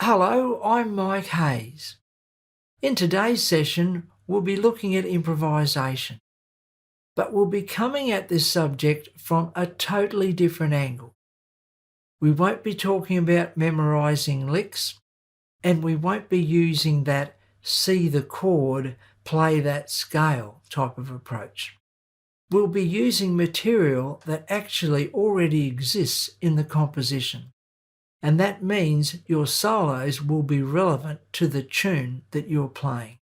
Hello, I'm Mike Hayes. In today's session, we'll be looking at improvisation, but we'll be coming at this subject from a totally different angle. We won't be talking about memorising licks, and we won't be using that see the chord, play that scale type of approach. We'll be using material that actually already exists in the composition. And that means your solos will be relevant to the tune that you're playing.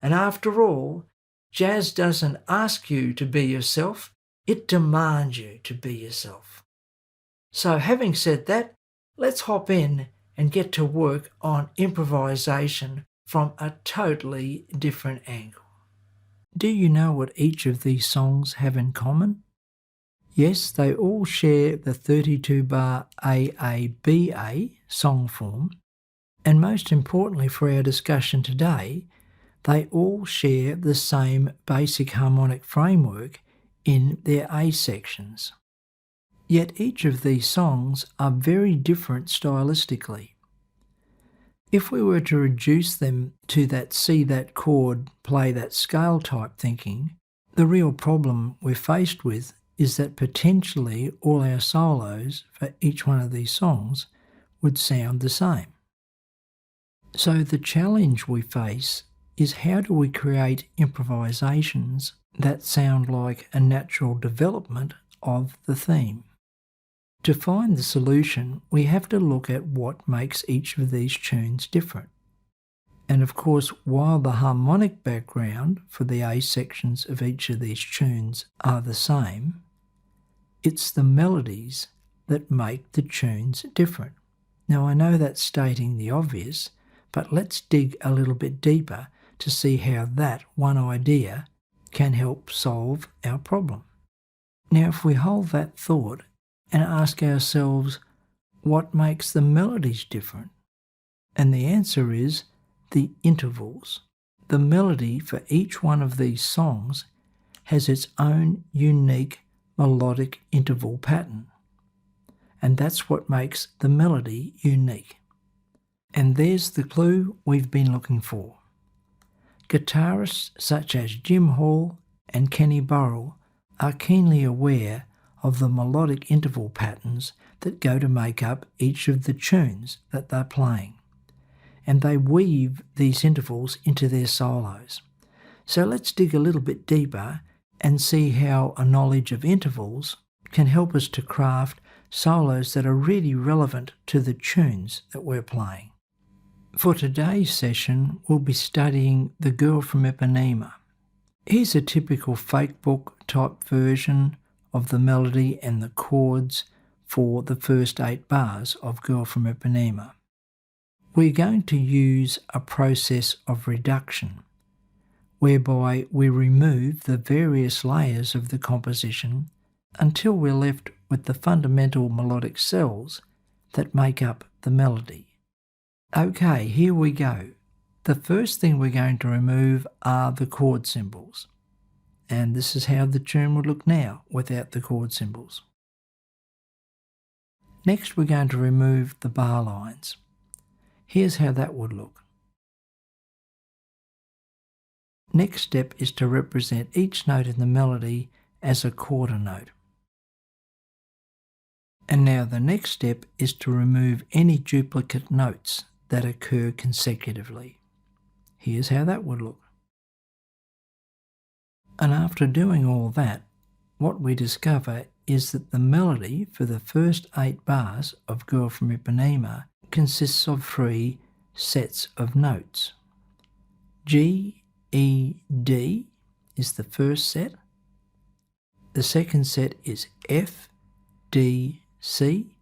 And after all, jazz doesn't ask you to be yourself, it demands you to be yourself. So having said that, let's hop in and get to work on improvisation from a totally different angle. Do you know what each of these songs have in common? Yes, they all share the 32-bar AABA song form, and most importantly for our discussion today, they all share the same basic harmonic framework in their A sections. Yet each of these songs are very different stylistically. If we were to reduce them to that see that chord, play that scale type thinking, the real problem we're faced with is that potentially all our solos for each one of these songs would sound the same. So the challenge we face is how do we create improvisations that sound like a natural development of the theme? To find the solution, we have to look at what makes each of these tunes different. And of course, while the harmonic background for the A sections of each of these tunes are the same, it's the melodies that make the tunes different. Now I know that's stating the obvious, but let's dig a little bit deeper to see how that one idea can help solve our problem. Now if we hold that thought and ask ourselves what makes the melodies different, and the answer is the intervals. The melody for each one of these songs has its own unique melodic interval pattern, and that's what makes the melody unique. And there's the clue we've been looking for. Guitarists such as Jim Hall and Kenny Burrell are keenly aware of the melodic interval patterns that go to make up each of the tunes that they're playing, and they weave these intervals into their solos. So let's dig a little bit deeper and see how a knowledge of intervals can help us to craft solos that are really relevant to the tunes that we're playing. For today's session, we'll be studying The Girl from Ipanema. Here's a typical fake book type version of the melody and the chords for the first 8 bars of Girl from Ipanema. We're going to use a process of reduction, whereby we remove the various layers of the composition until we're left with the fundamental melodic cells that make up the melody. Okay, here we go. The first thing we're going to remove are the chord symbols. And this is how the tune would look now without the chord symbols. Next we're going to remove the bar lines. Here's how that would look. Next step is to represent each note in the melody as a quarter note. And now the next step is to remove any duplicate notes that occur consecutively. Here's how that would look. And after doing all that, what we discover is that the melody for the first 8 bars of Girl from Ipanema consists of 3 sets of notes. G, E, D is the first set. The second set is F, D, C.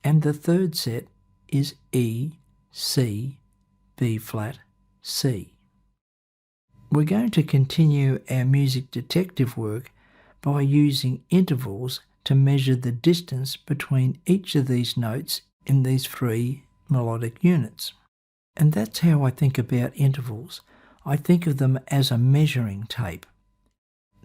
And the third set is E, C, B flat, C. We're going to continue our music detective work by using intervals to measure the distance between each of these notes in these 3 melodic units. And that's how I think about intervals. I think of them as a measuring tape.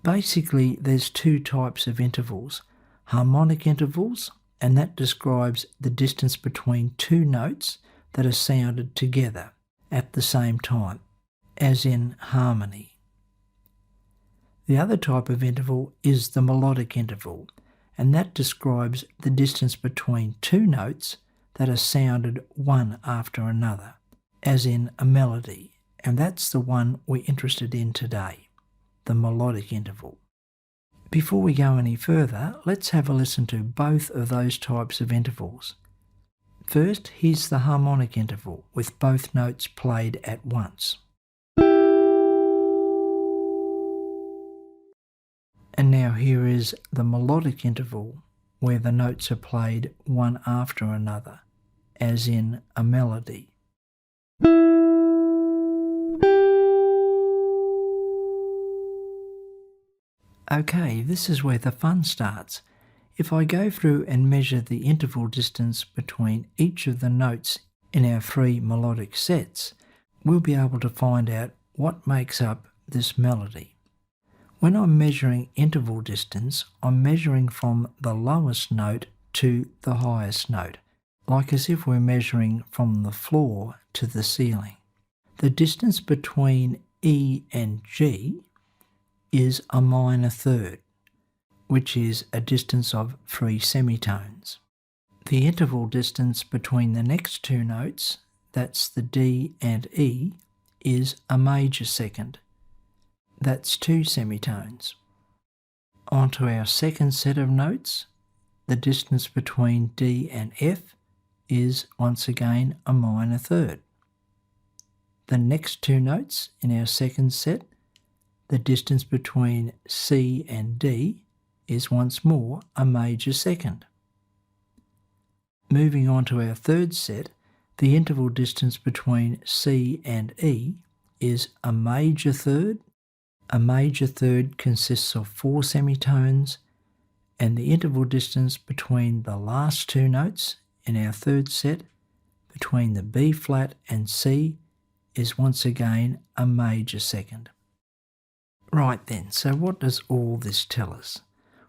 Basically, there's 2 types of intervals. Harmonic intervals, and that describes the distance between 2 notes that are sounded together at the same time, as in harmony. The other type of interval is the melodic interval, and that describes the distance between two notes that are sounded one after another, as in a melody, and that's the one we're interested in today, the melodic interval. Before we go any further, let's have a listen to both of those types of intervals. First, here's the harmonic interval with both notes played at once. And now here is the melodic interval where the notes are played one after another, as in a melody. Okay, this is where the fun starts. If I go through and measure the interval distance between each of the notes in our 3 melodic sets, we'll be able to find out what makes up this melody. When I'm measuring interval distance, I'm measuring from the lowest note to the highest note, like as if we're measuring from the floor to the ceiling. The distance between E and G is a minor third, which is a distance of 3 semitones. The interval distance between the next two notes, that's the D and E, is a major second. That's 2 semitones. Onto our second set of notes, the distance between D and F is once again a minor third. The next two notes in our second set, the distance between C and D is once more a major second. Moving on to our third set, the interval distance between C and E is a major third. A major third consists of 4 semitones, and the interval distance between the last two notes in our third set, between the B flat and C, is once again a major second. Right then, so what does all this tell us?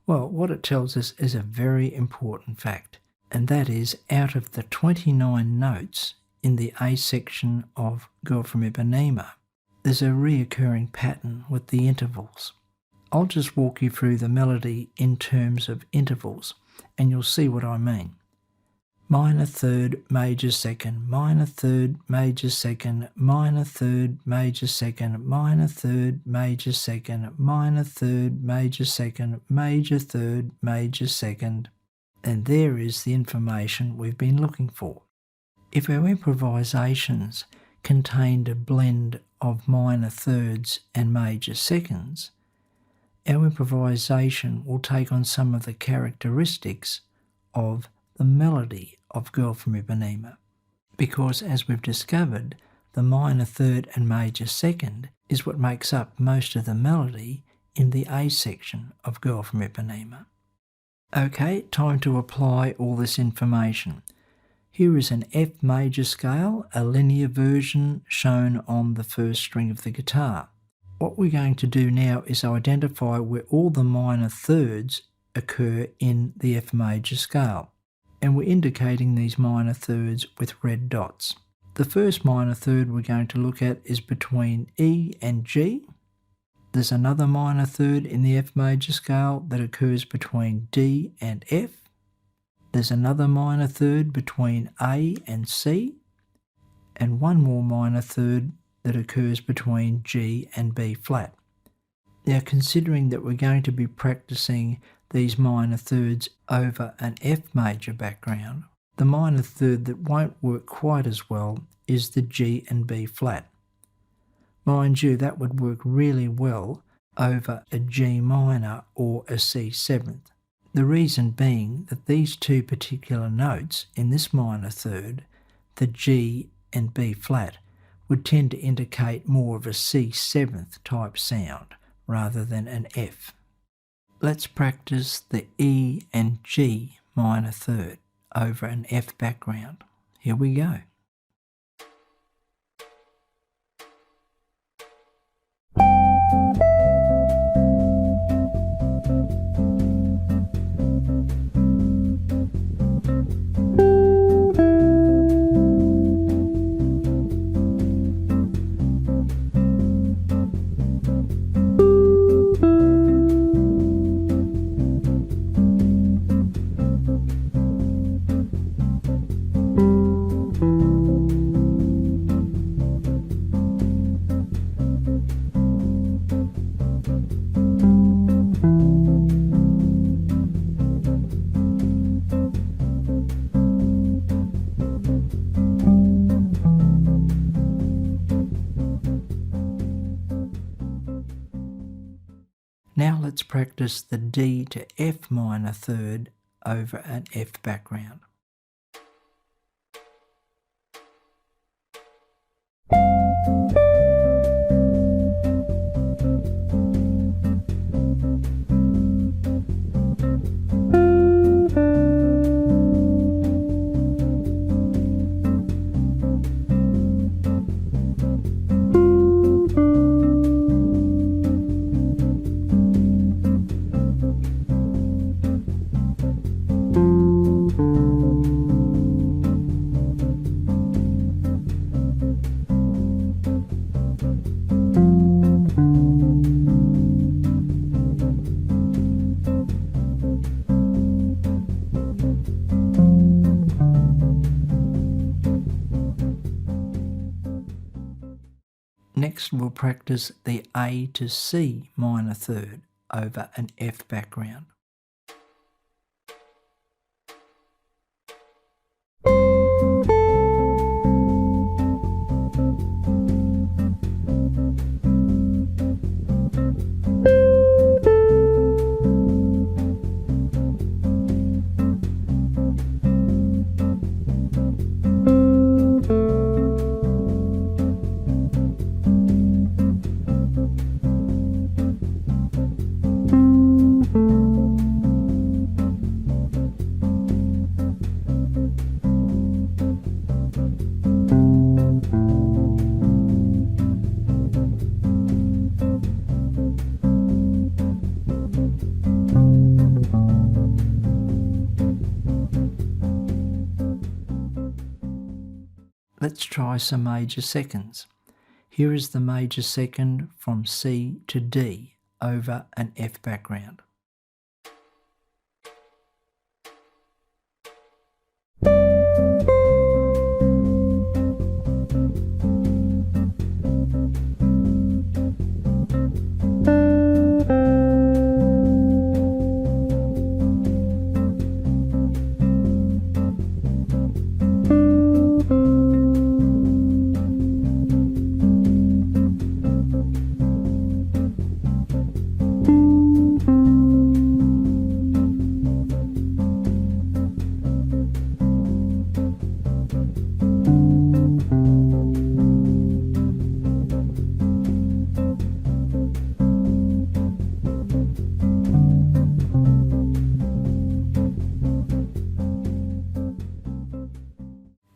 Well, what it tells us is a very important fact, and that is out of the 29 notes in the A section of Girl from Ipanema, there's a reoccurring pattern with the intervals. I'll just walk you through the melody in terms of intervals, and you'll see what I mean. Minor third, major second, minor third, major second, minor third, major second, minor third, major second, minor third, major second, major third, major second. And there is the information we've been looking for. If our improvisations contained a blend of minor thirds and major seconds, our improvisation will take on some of the characteristics of the melody of Girl from Ipanema, because as we've discovered, the minor third and major second is what makes up most of the melody in the A section of Girl from Ipanema. Okay, time to apply all this information. Here is an F major scale, a linear version shown on the first string of the guitar. What we're going to do now is identify where all the minor thirds occur in the F major scale, and we're indicating these minor thirds with red dots. The first minor third we're going to look at is between E and G. There's another minor third in the F major scale that occurs between D and F. There's another minor third between A and C, and one more minor third that occurs between G and B flat. Now, considering that we're going to be practicing these minor thirds over an F major background, the minor third that won't work quite as well is the G and B flat. Mind you, that would work really well over a G minor or a C seventh. The reason being that these two particular notes in this minor third, the G and B flat, would tend to indicate more of a C seventh type sound rather than an F. Let's practice the E and G minor third over an F background. Here we go. let's practice the D to F minor third over an F background. Next we'll practice the A to C minor third over an F background. Let's try some major seconds. Here is the major second from C to D over an F background.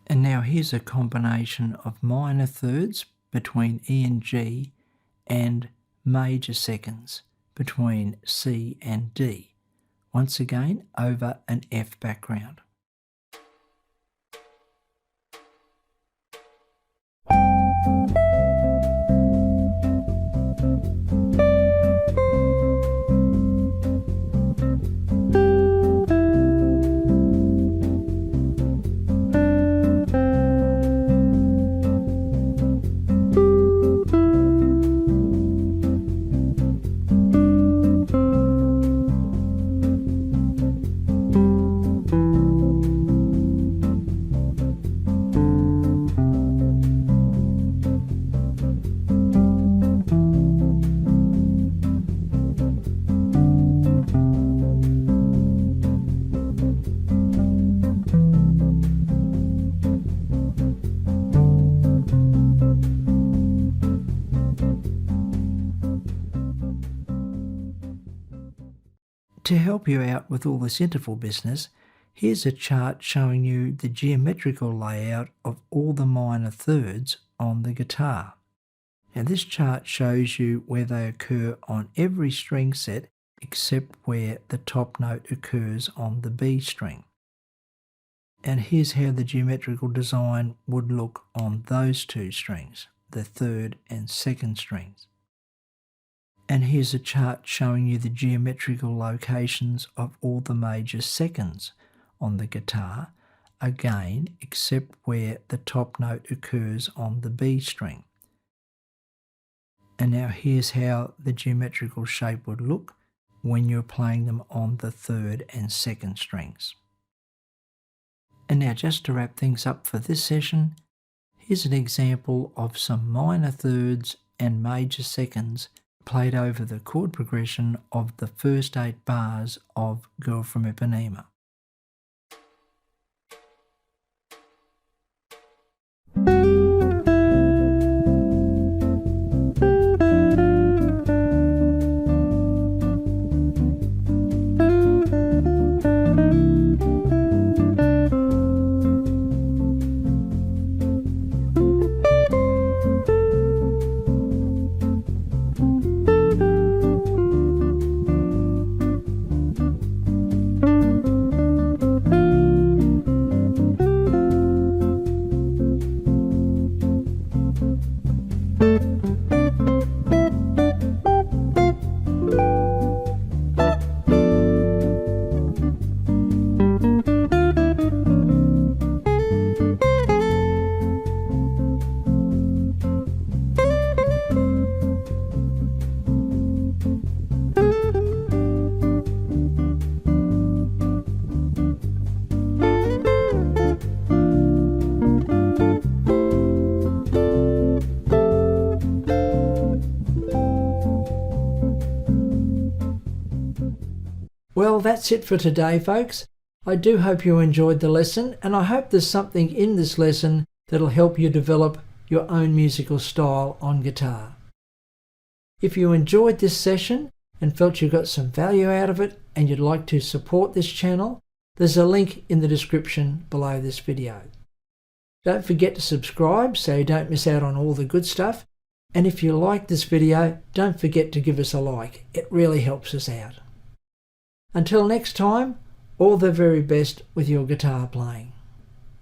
And now here's a combination of minor thirds between E and G and major seconds between C and D, once again over an F background. To help you out with all this interval business, here's a chart showing you the geometrical layout of all the minor thirds on the guitar. Now this chart shows you where they occur on every string set except where the top note occurs on the B string. And here's how the geometrical design would look on those two strings, the third and second strings. And here's a chart showing you the geometrical locations of all the major seconds on the guitar, again except where the top note occurs on the B string. And now here's how the geometrical shape would look when you're playing them on the third and second strings. And now just to wrap things up for this session, here's an example of some minor thirds and major seconds played over the chord progression of the first 8 bars of Girl from Ipanema. Well, that's it for today, folks. I do hope you enjoyed the lesson, and I hope there's something in this lesson that'll help you develop your own musical style on guitar. If you enjoyed this session and felt you got some value out of it and you'd like to support this channel, there's a link in the description below this video. Don't forget to subscribe so you don't miss out on all the good stuff. And if you like this video, don't forget to give us a like. It really helps us out. Until next time, all the very best with your guitar playing.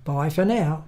Bye for now.